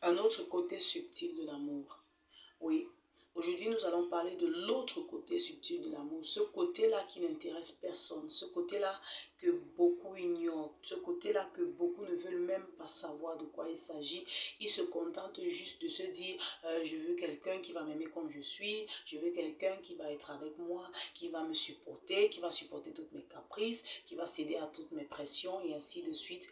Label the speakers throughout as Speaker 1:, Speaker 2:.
Speaker 1: Un autre côté subtil de l'amour. Oui, aujourd'hui nous allons parler de l'autre côté subtil de l'amour. Ce côté-là qui n'intéresse personne. Ce côté-là que beaucoup ignorent. Ce côté-là que beaucoup ne veulent même pas savoir de quoi il s'agit. Ils se contentent juste de se dire je veux quelqu'un qui va m'aimer comme je suis. Je veux quelqu'un qui va être avec moi, qui va me supporter, qui va supporter toutes mes caprices, qui va céder à toutes mes pressions et ainsi de suite.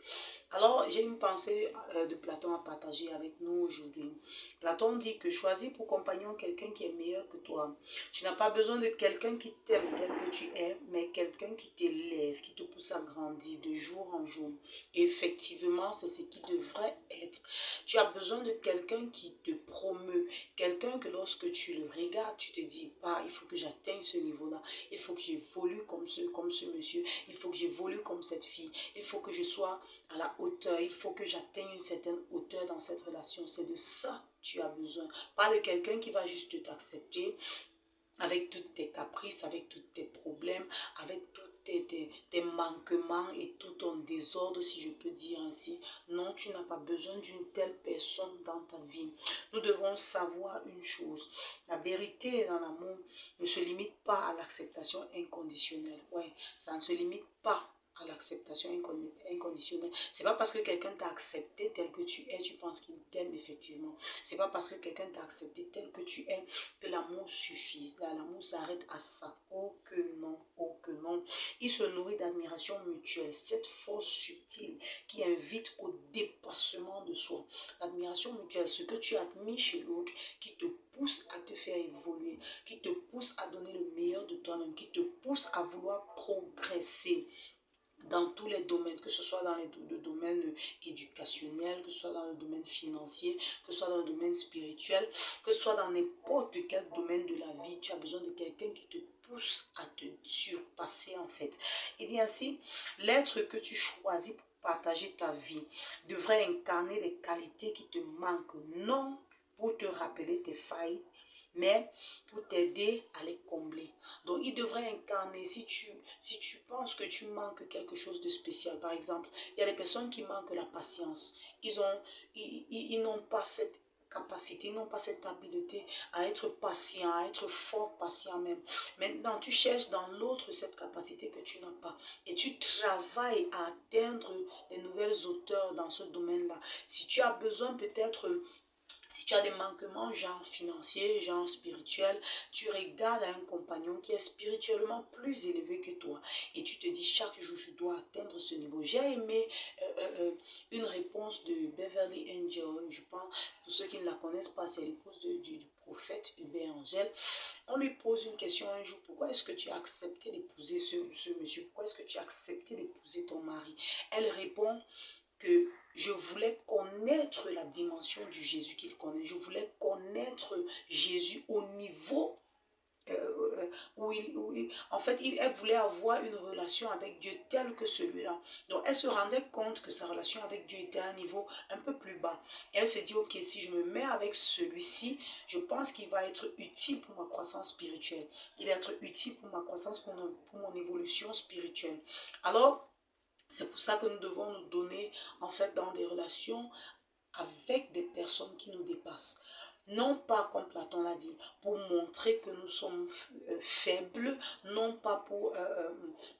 Speaker 1: Alors, j'ai une pensée de Platon à partager avec nous aujourd'hui. Platon dit que choisis pour compagnon quelqu'un qui est meilleur que toi. Tu n'as pas besoin de quelqu'un qui t'aime tel que tu es, mais quelqu'un qui t'élève, qui te pousse à grandir de jour en jour. Et effectivement, c'est ce qui devrait être. Tu as besoin de quelqu'un qui te promeut, quelqu'un que lorsque tu le regardes, tu te dis, il faut que j'atteigne ce niveau-là, il faut que j'évolue comme ce monsieur, il faut que j'évolue comme cette fille, il faut que je sois à la hauteur, il faut que j'atteigne une certaine hauteur dans cette relation. C'est de ça que tu as besoin. Pas de quelqu'un qui va juste t'accepter avec tous tes caprices, avec tous tes problèmes, avec tous tes manquements et tout ton désordre, si je peux dire ainsi. Non, tu n'as pas besoin d'une telle personne dans ta vie. Nous devons savoir une chose. La vérité dans l'amour ne se limite pas à l'acceptation inconditionnelle. Ouais, ça ne se limite pas à l'acceptation inconditionnelle. C'est pas parce que quelqu'un t'a accepté tel que tu es, tu penses qu'il t'aime effectivement. C'est pas parce que quelqu'un t'a accepté tel que tu es que l'amour suffit. L'amour s'arrête à ça. Oh que non, oh que non. Il se nourrit d'admiration mutuelle, cette force subtile qui invite au dépassement de soi. L'admiration mutuelle, ce que tu admires chez l'autre, qui te pousse à te faire évoluer, qui te pousse à donner le meilleur de toi-même, qui te pousse à vouloir progresser dans tous les domaines, que ce soit dans le domaine éducationnel, que ce soit dans le domaine financier, que ce soit dans le domaine spirituel, que ce soit dans n'importe quel domaine de la vie, tu as besoin de quelqu'un qui te pousse à te surpasser en fait. Il dit ainsi, l'être que tu choisis pour partager ta vie devrait incarner des qualités qui te manquent, non pour te rappeler tes failles, mais pour t'aider à les combler. Donc, il devrait incarner, si tu penses que tu manques quelque chose de spécial, par exemple, il y a des personnes qui manquent la patience. Ils n'ont pas cette capacité, ils n'ont pas cette habileté à être patient, à être fort patient même. Maintenant, tu cherches dans l'autre cette capacité que tu n'as pas et tu travailles à atteindre de nouvelles hauteurs dans ce domaine-là. Si tu as besoin peut-être... Si tu as des manquements, genre financiers, genre spirituels, tu regardes un compagnon qui est spirituellement plus élevé que toi et tu te dis chaque jour je dois atteindre ce niveau. J'ai aimé une réponse de Beverly Angel, je pense, pour ceux qui ne la connaissent pas, c'est l'épouse du prophète Hubert Angel. On lui pose une question un jour, pourquoi est-ce que tu as accepté d'épouser ce monsieur? Pourquoi est-ce que tu as accepté d'épouser ton mari? Elle répond que je voulais connaître la dimension du Jésus qu'il connaît. Je voulais connaître Jésus au niveau en fait, elle voulait avoir une relation avec Dieu telle que celui-là. Donc, elle se rendait compte que sa relation avec Dieu était à un niveau un peu plus bas. Et elle se dit, ok, si je me mets avec celui-ci, je pense qu'il va être utile pour ma croissance spirituelle. Il va être utile pour ma croissance, pour mon évolution spirituelle. Alors, c'est pour ça que nous devons nous donner, en fait, dans des relations avec des personnes qui nous dépassent. Non pas, comme Platon l'a dit, pour montrer que nous sommes faibles, non pas pour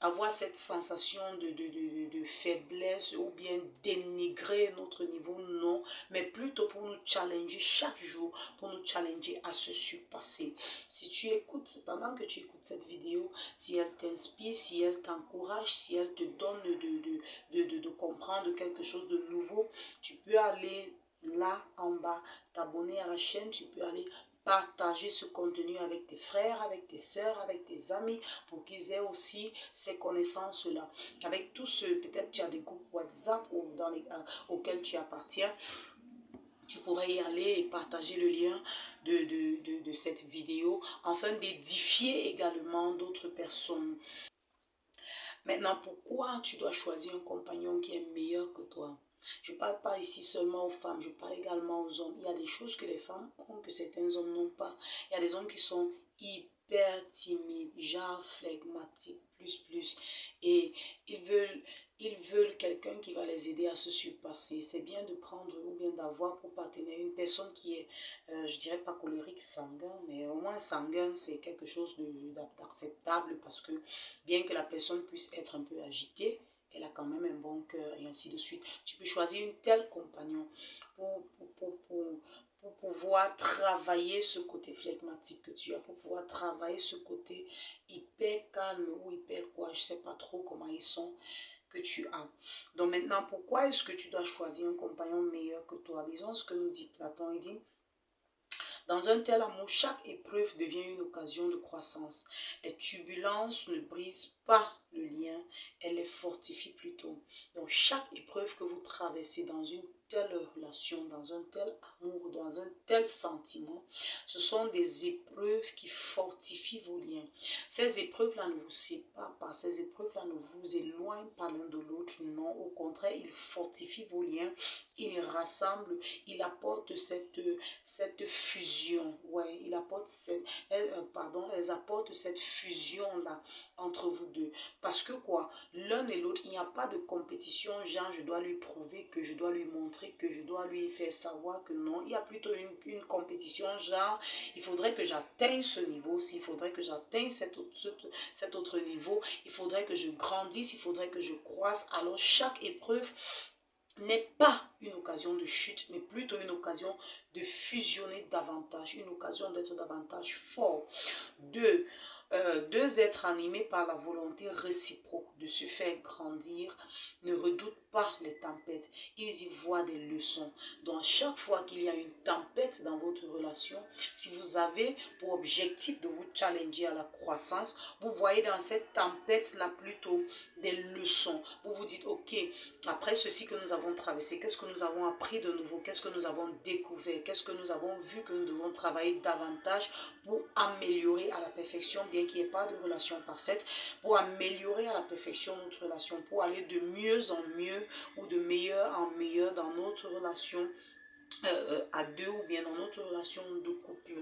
Speaker 1: avoir cette sensation de faiblesse ou bien dénigrer notre niveau, non, mais plutôt pour nous challenger chaque jour, pour nous challenger à se surpasser. Si tu écoutes, pendant que tu écoutes cette vidéo, si elle t'inspire, si elle t'encourage, si elle te donne de comprendre quelque chose de nouveau, tu peux aller là en bas, t'abonner à la chaîne, tu peux aller partager ce contenu avec tes frères, avec tes sœurs, avec tes amis, pour qu'ils aient aussi ces connaissances-là. Avec tous ceux, peut-être tu as des groupes WhatsApp auxquels tu appartiens, tu pourrais y aller et partager le lien de cette vidéo, afin d'édifier également d'autres personnes. Maintenant, pourquoi tu dois choisir un compagnon qui est meilleur que toi? Je ne parle pas ici seulement aux femmes, je parle également aux hommes. Il y a des choses que les femmes ont que certains hommes n'ont pas. Il y a des hommes qui sont hyper timides, genre flegmatiques, plus. Et ils veulent quelqu'un qui va les aider à se surpasser. C'est bien de prendre ou bien d'avoir pour partenaire une personne qui est, je dirais pas colérique, sanguin, mais au moins sanguin, c'est quelque chose d'acceptable parce que bien que la personne puisse être un peu agitée, elle a quand même un bon cœur et ainsi de suite. Tu peux choisir une telle compagnon pour, pour pouvoir travailler ce côté flegmatique que tu as, pour pouvoir travailler ce côté hyper calme ou hyper quoi, je ne sais pas trop comment ils sont que tu as. Donc maintenant, pourquoi est-ce que tu dois choisir un compagnon meilleur que toi? Disons ce que nous dit Platon, il dit, dans un tel amour, chaque épreuve devient une occasion de croissance. Les turbulences ne brisent pas le lien, elles les fortifient plutôt. Donc chaque épreuve que vous traversez dans une telle relation, dans un tel amour, dans un tel sentiment, ce sont des épreuves qui fortifient vos liens. Ces épreuves-là ne vous séparent pas, ces épreuves-là ne vous éloignent pas l'un de l'autre, non, au contraire, ils fortifient vos liens, ils rassemblent, ils apportent cette fusion, ouais, elles apportent cette fusion-là entre vous deux. Parce que quoi, l'un et l'autre, il n'y a pas de compétition, genre je dois lui prouver, que je dois lui montrer, que je dois lui faire savoir que non. Il y a plutôt une compétition, genre il faudrait que j'atteigne ce niveau-ci, il faudrait que j'atteigne cet autre niveau, il faudrait que je grandisse, il faudrait que je croisse. Alors chaque épreuve n'est pas une occasion de chute, mais plutôt une occasion de fusionner davantage, une occasion d'être davantage fort. Deux êtres animés par la volonté réciproque de se faire grandir ne redoutent pas les tempêtes, ils y voient des leçons. Donc à chaque fois qu'il y a une tempête dans votre relation, si vous avez pour objectif de vous challenger à la croissance, vous voyez dans cette tempête-là plutôt des leçons. Vous vous dites, ok, après ceci que nous avons traversé, qu'est-ce que nous avons appris de nouveau, qu'est-ce que nous avons découvert, qu'est-ce que nous avons vu que nous devons travailler davantage pour améliorer à la perfection, bien qu'il n'y ait pas de relation parfaite, pour améliorer à la perfection notre relation, pour aller de mieux en mieux ou de meilleur en meilleur dans notre relation à deux ou bien dans notre relation de couple.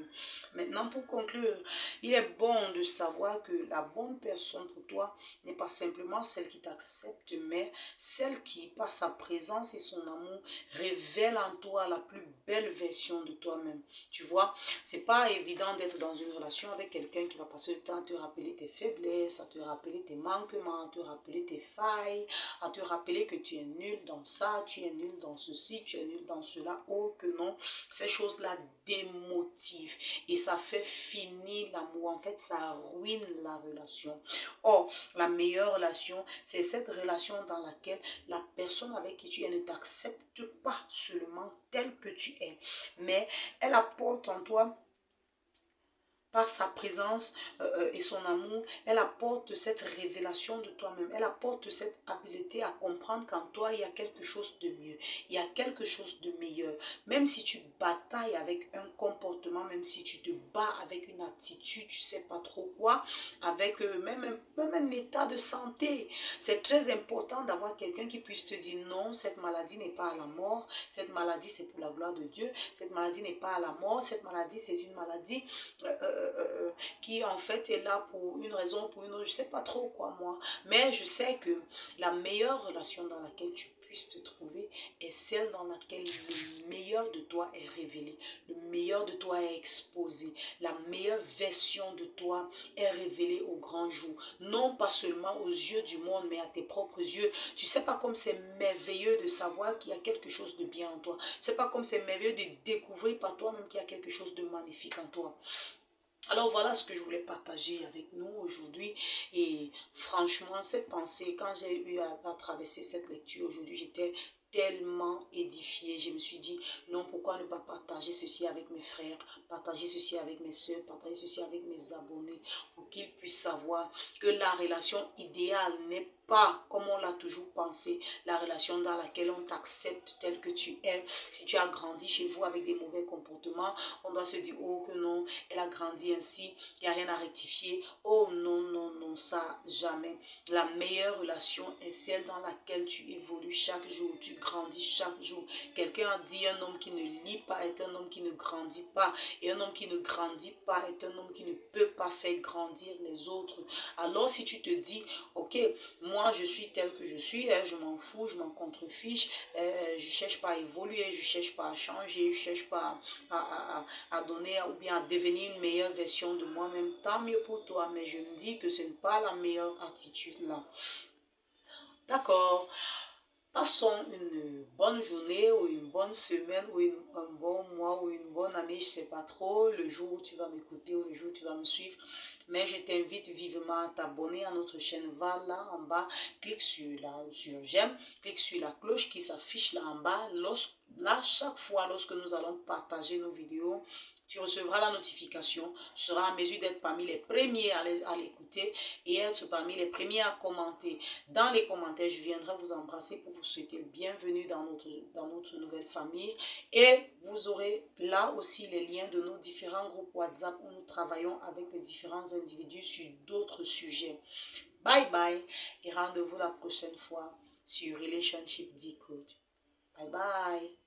Speaker 1: Maintenant, pour conclure, il est bon de savoir que la bonne personne pour toi n'est pas simplement celle qui t'accepte, mais celle qui, par sa présence et son amour, révèle en toi la plus belle version de toi-même. Tu vois, c'est pas évident d'être dans une relation avec quelqu'un qui va passer le temps à te rappeler tes faiblesses, à te rappeler tes manquements, à te rappeler tes failles, à te rappeler que tu es nul dans ça, tu es nul dans ceci, tu es nul dans cela. Oh que non, ces choses-là démotivent et ça fait finir l'amour. En fait, ça ruine la relation. Or, la meilleure relation, c'est cette relation dans laquelle la personne avec qui tu es ne t'accepte pas seulement tel que tu es, mais elle apporte en toi, par sa présence et son amour, elle apporte cette révélation de toi-même. Elle apporte cette habileté à comprendre qu'en toi, il y a quelque chose de mieux. Il y a quelque chose de meilleur. Même si tu batailles avec un comportement, même si tu te bats avec une attitude, je ne sais pas trop quoi, avec même un état de santé. C'est très important d'avoir quelqu'un qui puisse te dire non, cette maladie n'est pas à la mort. Cette maladie, c'est pour la gloire de Dieu. Cette maladie n'est pas à la mort. Cette maladie, c'est une maladie qui en fait est là pour une raison, pour une autre, je sais pas trop quoi moi, mais je sais que la meilleure relation dans laquelle tu puisses te trouver est celle dans laquelle le meilleur de toi est révélé, le meilleur de toi est exposé, la meilleure version de toi est révélée au grand jour, non pas seulement aux yeux du monde, mais à tes propres yeux. Tu sais pas comme c'est merveilleux de savoir qu'il y a quelque chose de bien en toi, tu sais pas comme c'est merveilleux de découvrir par toi-même qu'il y a quelque chose de magnifique en toi. Alors voilà ce que je voulais partager avec nous aujourd'hui et franchement cette pensée, quand j'ai eu à traverser cette lecture aujourd'hui, j'étais tellement édifiée. Je me suis dit non, pourquoi ne pas partager ceci avec mes frères, partager ceci avec mes soeurs, partager ceci avec mes abonnés pour qu'ils puissent savoir que la relation idéale n'est pas comme on l'a toujours pensé, la relation dans laquelle on t'accepte tel que tu es. Si tu as grandi chez vous avec des mauvais comportements, on doit se dire oh que non, elle a grandi ainsi, il n'y a rien à rectifier. Oh non, non, non, ça jamais. La meilleure relation est celle dans laquelle tu évolues chaque jour, tu grandis chaque jour. Quelqu'un a dit un homme qui ne lit pas est un homme qui ne grandit pas. Et un homme qui ne grandit pas est un homme qui ne peut pas faire grandir les autres. Alors si tu te dis, ok, moi moi, je suis tel que je suis, hein, je m'en fous, je m'en contrefiche, je ne cherche pas à évoluer, je ne cherche pas à changer, je ne cherche pas à donner ou bien à devenir une meilleure version de moi-même. Tant mieux pour toi, mais je me dis que ce n'est pas la meilleure attitude là. D'accord. Passons une bonne journée ou une bonne semaine ou un bon mois ou une bonne année, je ne sais pas trop, le jour où tu vas m'écouter ou le jour où tu vas me suivre. Mais je t'invite vivement à t'abonner à notre chaîne. Va là en bas, clique sur j'aime, clique sur la cloche qui s'affiche là en bas. Là, chaque fois lorsque nous allons partager nos vidéos, tu recevras la notification, tu seras en mesure d'être parmi les premiers à l'écouter et être parmi les premiers à commenter. Dans les commentaires, je viendrai vous embrasser pour vous souhaiter le bienvenue dans notre nouvelle famille. Et vous aurez là aussi les liens de nos différents groupes WhatsApp où nous travaillons avec les différents individus sur d'autres sujets. Bye bye et rendez-vous la prochaine fois sur Relationship Decode. Bye bye.